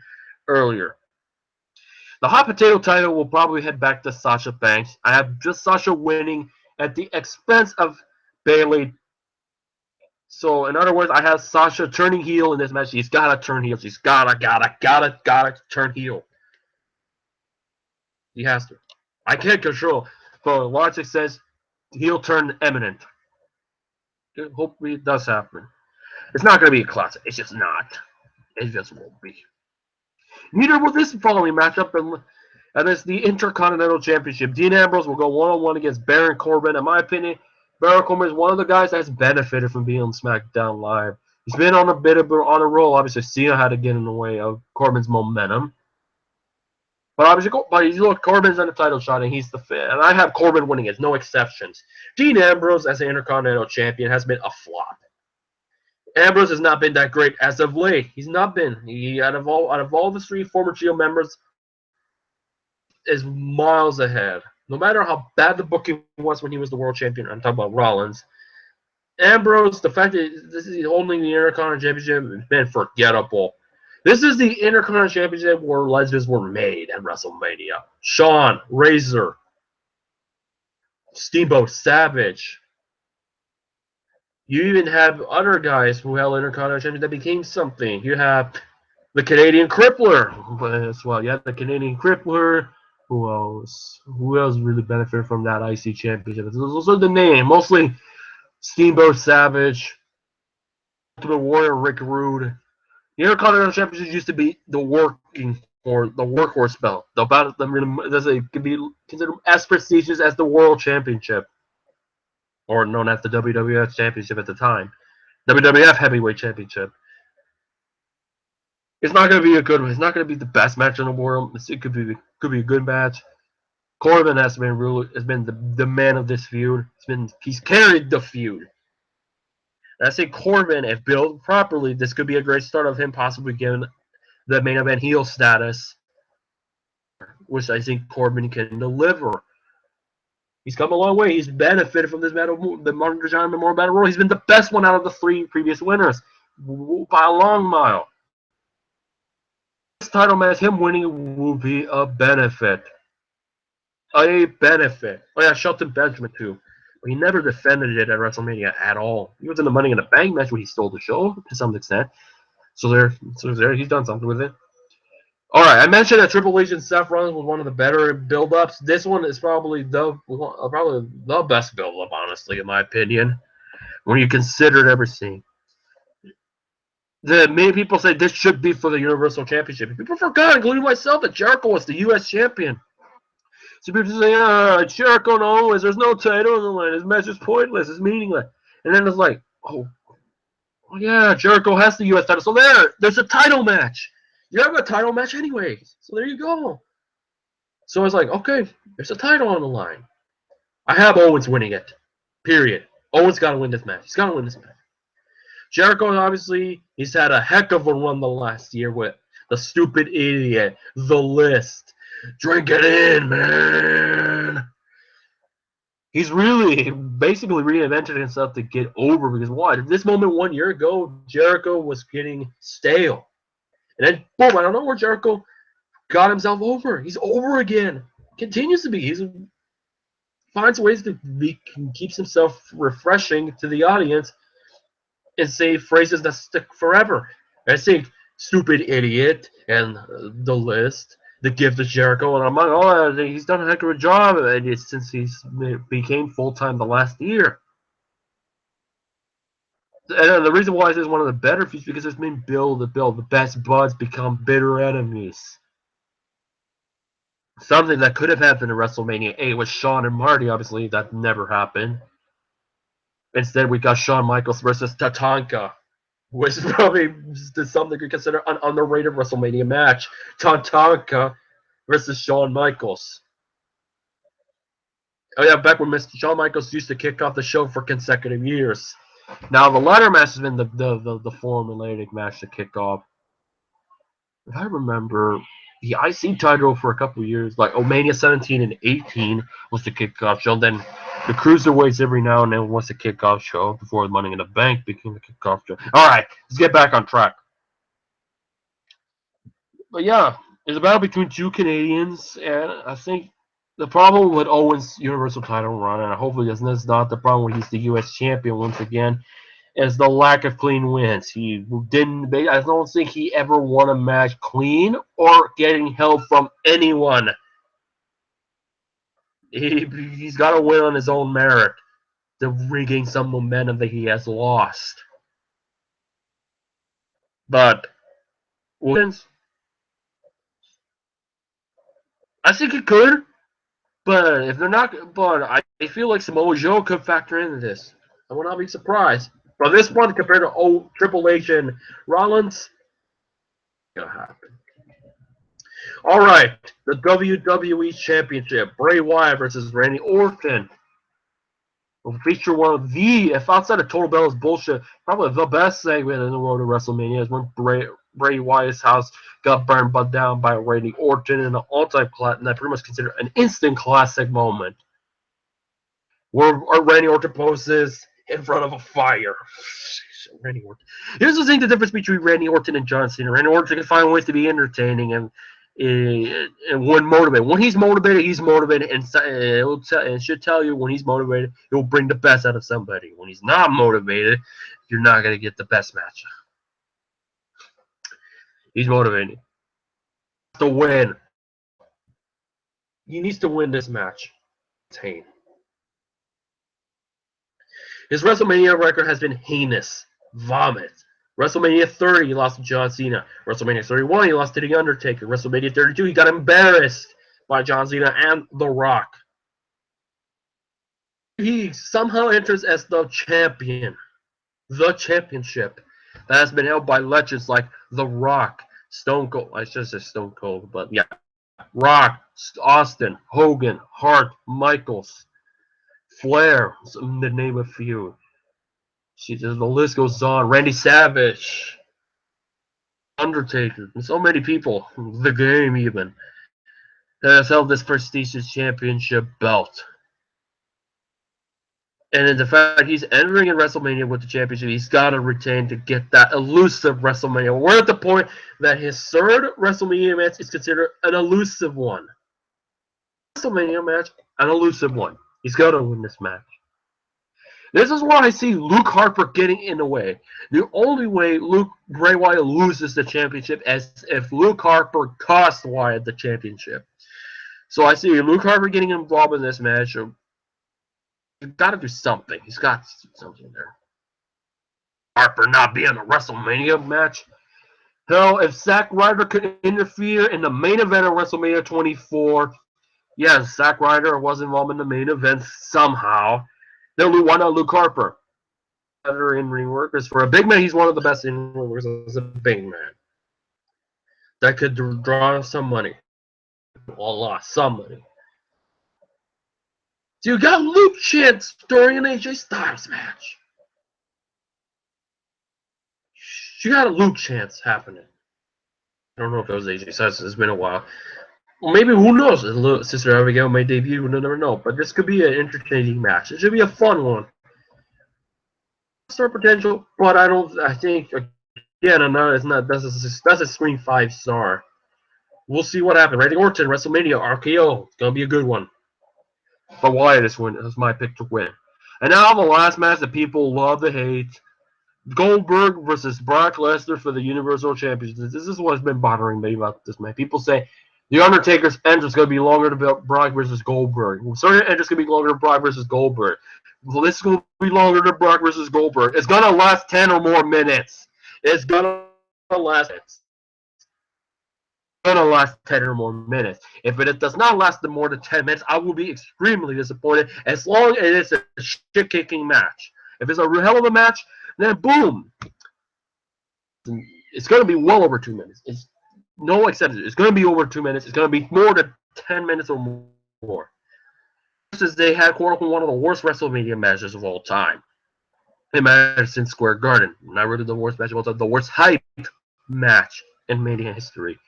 earlier. The hot potato title will probably head back to Sasha Banks. I have just Sasha winning at the expense of Bayley. So in other words, I have Sasha turning heel in this match. She's gotta turn heel. She's gotta turn heel. He has to. I can't control, but logic says heel turn imminent. Hopefully it does happen. It's not going to be a classic. It's just not. It just won't be. Neither will this following matchup, and it's the Intercontinental Championship. Dean Ambrose will go one-on-one against Baron Corbin. In my opinion, Baron Corbin is one of the guys that's benefited from being on SmackDown Live. He's been on a bit of on a roll. Obviously, Cena had to get in the way of Corbin's momentum. But obviously, you look, Corbin's on the title shot, and he's the fan. And I have Corbin winning it, no exceptions. Dean Ambrose, as an Intercontinental Champion, has been a flop. Ambrose has not been that great as of late. He's not been. Out of all the 3 former Trio members, is miles ahead. No matter how bad the booking was when he was the world champion, I'm talking about Rollins. Ambrose, the fact that this is holding the Intercontinental Championship has been forgettable. This is the Intercontinental Championship where legends were made at WrestleMania. Shawn, Razor, Steamboat, Savage. You even have other guys who held Intercontinental Championship that became something. You have the Canadian Crippler as well. You have the Canadian Crippler. Who else? Who else really benefited from that IC Championship? Those are the name. Mostly Steamboat, Savage, Ultimate Warrior, Rick Rude. The Intercontinental Championship used to be the workhorse belt. It could be considered as prestigious as the World Championship, or known as the WWF Championship at the time, WWF Heavyweight Championship. It's not going to be a good one. It's not going to be the best match in the world. It could be a good match. Corbin has been the man of this feud. He's carried the feud. And I say Corbin, if built properly, this could be a great start of him possibly getting the main event heel status, which I think Corbin can deliver. He's come a long way. He's benefited from this the Martin John Memorial Battle Royal. He's been the best one out of the 3 previous winners by a long mile. This title match, him winning will be a benefit. A benefit. Oh yeah, Shelton Benjamin too. But he never defended it at WrestleMania at all. He was in the Money in the Bank match when he stole the show to some extent. So there, he's done something with it. All right, I mentioned that Triple H and Seth Rollins was one of the better build-ups. This one is probably the best build-up, honestly, in my opinion. When you consider everything, many people say this should be for the Universal Championship. People forgot, including myself, that Jericho was the U.S. champion. So people say, Jericho and Owens, there's no title on the line. His match is pointless. It's meaningless. And then it's like, oh yeah, Jericho has the U.S. title. So there's a title match. You have a title match anyways. So there you go. So I was like, okay, there's a title on the line. I have Owens winning it. Period. Owens got to win this match. He's got to win this match. Jericho, obviously, he's had a heck of a run the last year with the stupid idiot, the list. Drink it in, man. He's really basically reinvented himself to get over because what? At this moment 1 year ago, Jericho was getting stale. And then, boom, I don't know where Jericho got himself over. He's over again. Continues to be. He finds ways to keeps himself refreshing to the audience and say phrases that stick forever. I think stupid idiot and the list, the gift of Jericho, and I'm like, oh, he's done a heck of a job since he's became full time the last year. And the reason why this is one of the better feats because it's been build. The best buds become bitter enemies. Something that could have happened in WrestleMania 8 with Shawn and Marty. Obviously, that never happened. Instead, we got Shawn Michaels versus Tatanka, which is probably something you could consider an underrated WrestleMania match. Tatanka versus Shawn Michaels. Oh yeah, back when Mr. Shawn Michaels used to kick off the show for consecutive years. Now the ladder match has been the formulated match to kick off. If I remember, the IC title for a couple of years, like Mania 17 and 18 was the kickoff show. Then the Cruiserweights every now and then was the kickoff show before Money in the Bank became the kickoff show. All right, let's get back on track. But yeah, it's a battle between two Canadians, and I think the problem with Owens' Universal title run, and hopefully that's not the problem when he's the U.S. champion once again, is the lack of clean wins. He didn't. I don't think he ever won a match clean or getting help from anyone. He's got to win on his own merit to regain some momentum that he has lost. But wins, I think he could. But if they're not, but I feel like Samoa Joe could factor into this. I would not be surprised. But this one compared to Triple H and Rollins, gonna happen. All right, the WWE Championship: Bray Wyatt versus Randy Orton. Will feature one of the, if outside of Total Bellas bullshit, probably the best segment in the world of WrestleMania is when Bray Wyatt's house got burned down by Randy Orton in an all-time classic, and I pretty much consider an instant classic moment where Randy Orton poses in front of a fire. Randy Orton. Here's the thing: the difference between Randy Orton and John Cena. Randy Orton can find ways to be entertaining and when motivated. When he's motivated, and it should tell you when he's motivated, he'll bring the best out of somebody. When he's not motivated, you're not gonna get the best match. He's motivated to win. He needs to win this match. His WrestleMania record has been heinous. Vomit. WrestleMania 30, he lost to John Cena. WrestleMania 31, he lost to The Undertaker. WrestleMania 32, he got embarrassed by John Cena and The Rock. He somehow enters as the champion. The championship that has been held by legends like The Rock, Stone Cold. I should say Stone Cold, but yeah. Rock, Austin, Hogan, Hart, Michaels, Flair, to name a few. The list goes on. Randy Savage, Undertaker, and so many people. The Game even has held this prestigious championship belt. And in the fact he's entering in WrestleMania with the championship, he's got to retain to get that elusive WrestleMania. We're at the point that his third WrestleMania match is considered an elusive one. WrestleMania match, an elusive one. He's got to win this match. This is why I see Luke Harper getting in the way. The only way Bray Wyatt loses the championship is if Luke Harper costs Wyatt the championship. So I see Luke Harper getting involved in this match. He's got to do something. He's got to do something there. Harper not being a WrestleMania match. Hell, if Zack Ryder could interfere in the main event of WrestleMania 24, yes, Zack Ryder was involved in the main event somehow. Then why not Luke Harper? Better in-ring workers. For a big man, he's one of the best in-ring workers as a big man. That could draw some money. A lot, some money. So you got Luke Chance during an AJ Styles match. You got a Luke Chance happening. I don't know if it was AJ Styles. It's been a while. Well, maybe, who knows? Sister Abigail may debut. We'll never know. But this could be an entertaining match. It should be a fun one. Star potential, but I think, again, it's not. That's a screen 5-star. We'll see what happens. Randy Orton, WrestleMania, RKO. It's gonna be a good one. But Wyatt is my pick to win. And now the last match that people love to hate: Goldberg versus Brock Lesnar for the Universal Championship. This is what's been bothering me about this match. People say the Undertaker's entrance is going to be longer than Brock versus Goldberg. Sorry, entrance is going to be longer than Brock versus Goldberg. Well, this is going to be longer than Brock versus Goldberg. It's going to last 10 or more minutes. It's going to last. It's going to last 10 or more minutes. If it does not last more than 10 minutes, I will be extremely disappointed. As long as it's a shit-kicking match. If it's a hell of a match, then boom, it's going to be well over 2 minutes. It's no exception. It's going to be over 2 minutes. It's going to be more than 10 minutes or more. Since they had, quote unquote, one of the worst WrestleMania matches of all time in Madison Square Garden. Not really the worst match of all time, the worst hype match in Mania history.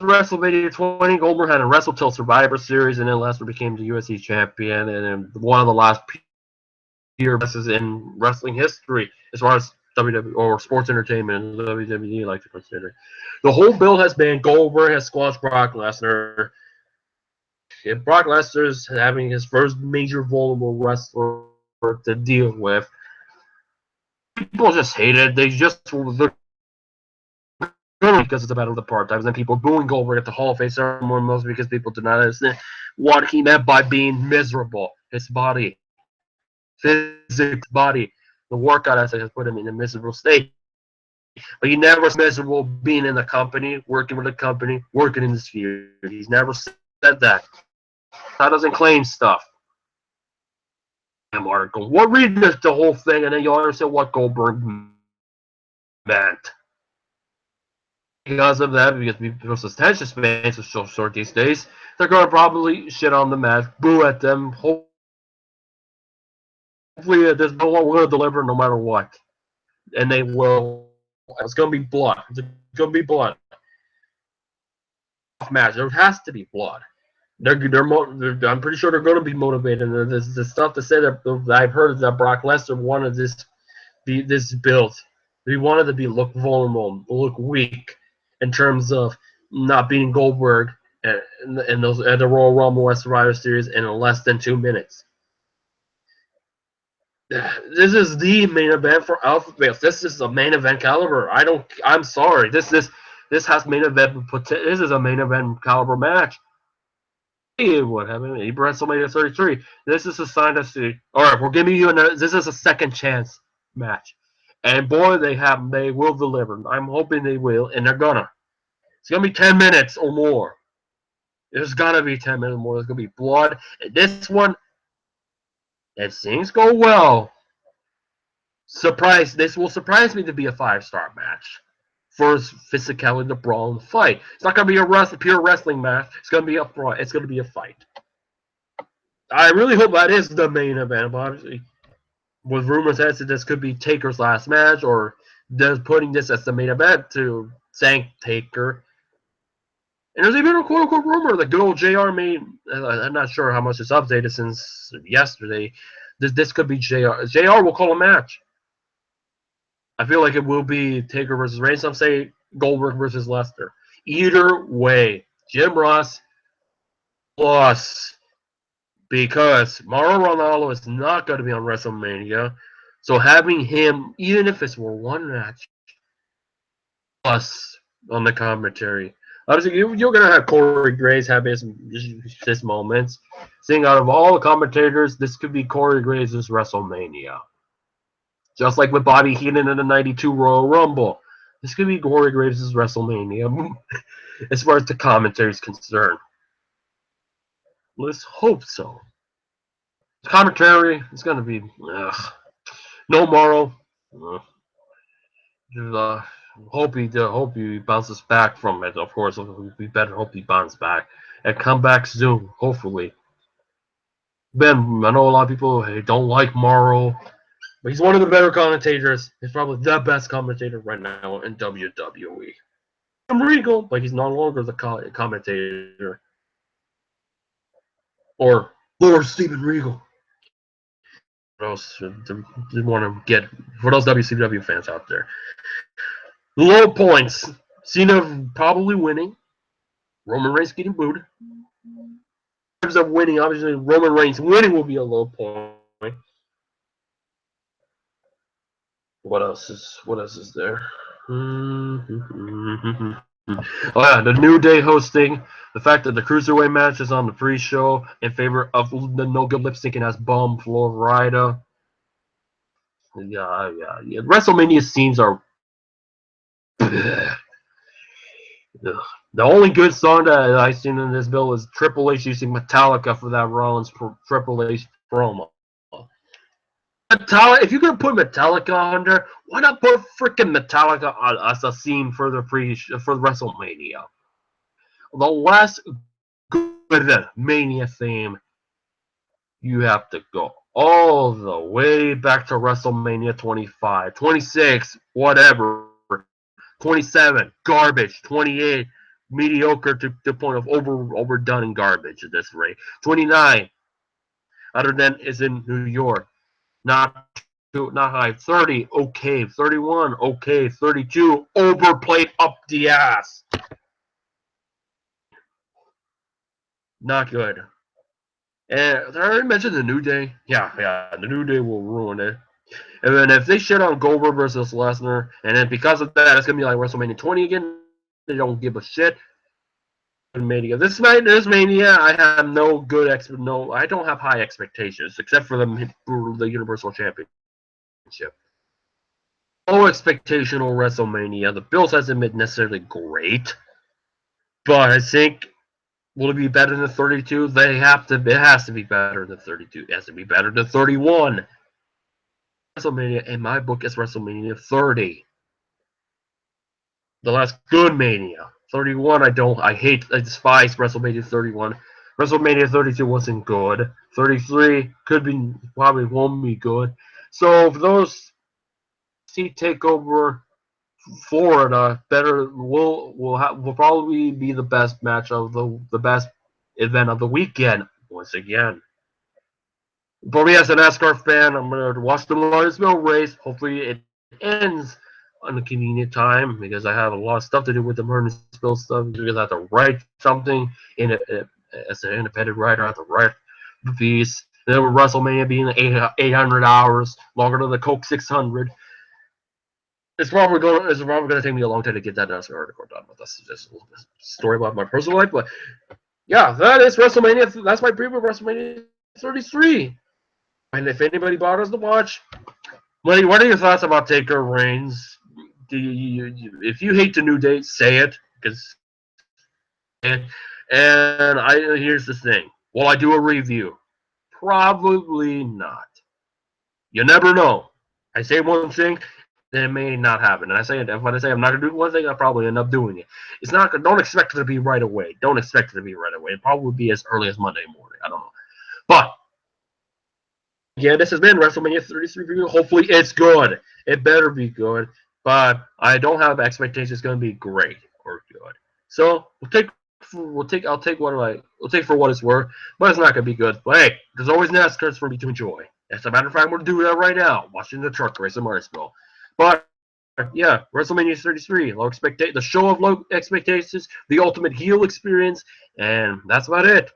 WrestleMania 20, Goldberg had a Wrestle Till Survivor Series, and then Lesnar became the UFC champion, and then one of the last pure messes in wrestling history as far as WWE or sports entertainment, WWE like to consider. The whole build has been Goldberg has squashed Brock Lesnar. If Brock Lesnar's having his first major vulnerable wrestler to deal with, people just hate it. They're because it's a battle of the part-times, and people booing Goldberg at the Hall of Fame ceremony mostly because people do not understand what he meant by being miserable. His body, physics, body, the workout ethic has put him in a miserable state. But he never was miserable being in the company, working with the company, working in the sphere. He's never said that. That doesn't claim stuff. Article. Well, read the whole thing, and then you'll understand what Goldberg meant. Because of that, because people's attention spans are so short these days, they're going to probably shit on the match, boo at them. Hopefully, there's no one will deliver no matter what, and they will. It's going to be blood. It's going to be blood. Match. There has to be blood. I'm pretty sure they're going to be motivated. The stuff to say that I've heard is that Brock Lesnar wanted this build. He wanted to look vulnerable, look weak in terms of not beating Goldberg at the Royal Rumble West Survivor Series in less than 2 minutes. This is the main event for Alpha Males. This is a main event caliber. I'm sorry. This has main event potential. This is a main event caliber match. What happened? WrestleMania 33. This is a sign to see. All right, we're giving you this is a second chance match, and boy, they will deliver. I'm hoping they will, and they're gonna. It's gonna be 10 minutes or more. There's gotta be 10 minutes or more. There's gonna be blood. And this one, if things go well, this will surprise me to be a 5-star match. For physicality, the brawl, and the fight. It's not gonna be a pure wrestling match. It's gonna be It's gonna be a fight. I really hope that is the main event. But obviously, with rumors that this could be Taker's last match, or they're putting this as the main event to thank Taker. And there's even a quote-unquote rumor that good old JR made. I'm not sure how much it's updated since yesterday. This could be JR. JR will call a match. I feel like it will be Taker versus Reigns. Some say Goldberg versus Lesnar. Either way, Jim Ross plus because Mauro Ronaldo is not going to be on WrestleMania. So having him, even if it's for one match, plus on the commentary. Obviously, you're going to have Corey Graves have his moments. Seeing out of all the commentators, this could be Corey Graves' WrestleMania. Just like with Bobby Heenan in the 92 Royal Rumble. This could be Corey Graves' WrestleMania as far as the commentary is concerned. Let's hope so. The commentary is going to be no Morrow. Hope he bounces back from it. Of course, we better hope he bounces back and come back soon. Hopefully. Ben, I know a lot of people don't like Morrow, but he's one of the better commentators. He's probably the best commentator right now in WWE. I'm Regal, but he's no longer the commentator. Or Lord Steven Regal. What else do want to get for those WCW fans out there? Low points. Cena probably winning. Roman Reigns getting booed. In terms of winning, obviously Roman Reigns winning will be a low point. What else is there? Oh yeah, the New Day hosting. The fact that the Cruiserweight match is on the pre-show in favor of the no good lip syncing as Bum Florida. Yeah. WrestleMania scenes are. The only good song that I've seen in this bill is Triple H using Metallica for that Rollins Triple H promo. Metallica, if you're gonna put Metallica on there, why not put freaking Metallica on as a scene for the WrestleMania? The last good Mania theme, you have to go all the way back to WrestleMania 25, 26, whatever, 27, garbage, 28, mediocre to the point of overdone and garbage at this rate. 29, other than is in New York, not high. 30, okay. 31, okay. 32, overplayed up the ass. Not good. And did I already mention the New Day? Yeah, the New Day will ruin it. And then if they shit on Goldberg versus Lesnar, and then because of that, it's gonna be like WrestleMania 20 again. They don't give a shit. Mania. This Mania, I have I don't have high expectations except for the Universal Championship. Low expectational WrestleMania. The Bills hasn't been necessarily great, but I think will it be better than 32? It has to be better than 32. It has to be better than 31. WrestleMania in my book is WrestleMania 30. The last good Mania. 31, I despise WrestleMania 31. WrestleMania 32 wasn't good. 33 probably won't be good. So for those see Takeover Florida, will probably be the best match of the best event of the weekend once again. For me as a NASCAR fan, I'm gonna watch the Lawrenceville race. Hopefully it ends on a convenient time because I have a lot of stuff to do with the Lawrenceville stuff. Because I have to write something as an independent writer. I have to write the piece. Then with WrestleMania being 800 hours longer than the Coke 600. It's probably going to take me a long time to get that NASCAR article done, but that's just a little story about my personal life. But yeah, that is WrestleMania. That's my preview of WrestleMania 33. And if anybody bothers to watch, what are your thoughts about Taker Reigns? If you hate the New Day, say it. And here's the thing. Will I do a review? Probably not. You never know. I say one thing, then it may not happen. And when I say I'm not gonna do one thing, I probably end up doing it. It's not. Don't expect it to be right away. Don't expect it to be right away. It probably will be as early as Monday morning. I don't know. But yeah, this has been WrestleMania 33 review. Hopefully it's good. It better be good. But I don't have expectations it's going to be great or good. So we'll take for what it's worth. But it's not going to be good. But hey, there's always NASCARs for me to enjoy. As a matter of fact, we're doing that right now, watching the truck race in Martinsville. But yeah, WrestleMania 33, the show of low expectations, the ultimate heel experience, and that's about it.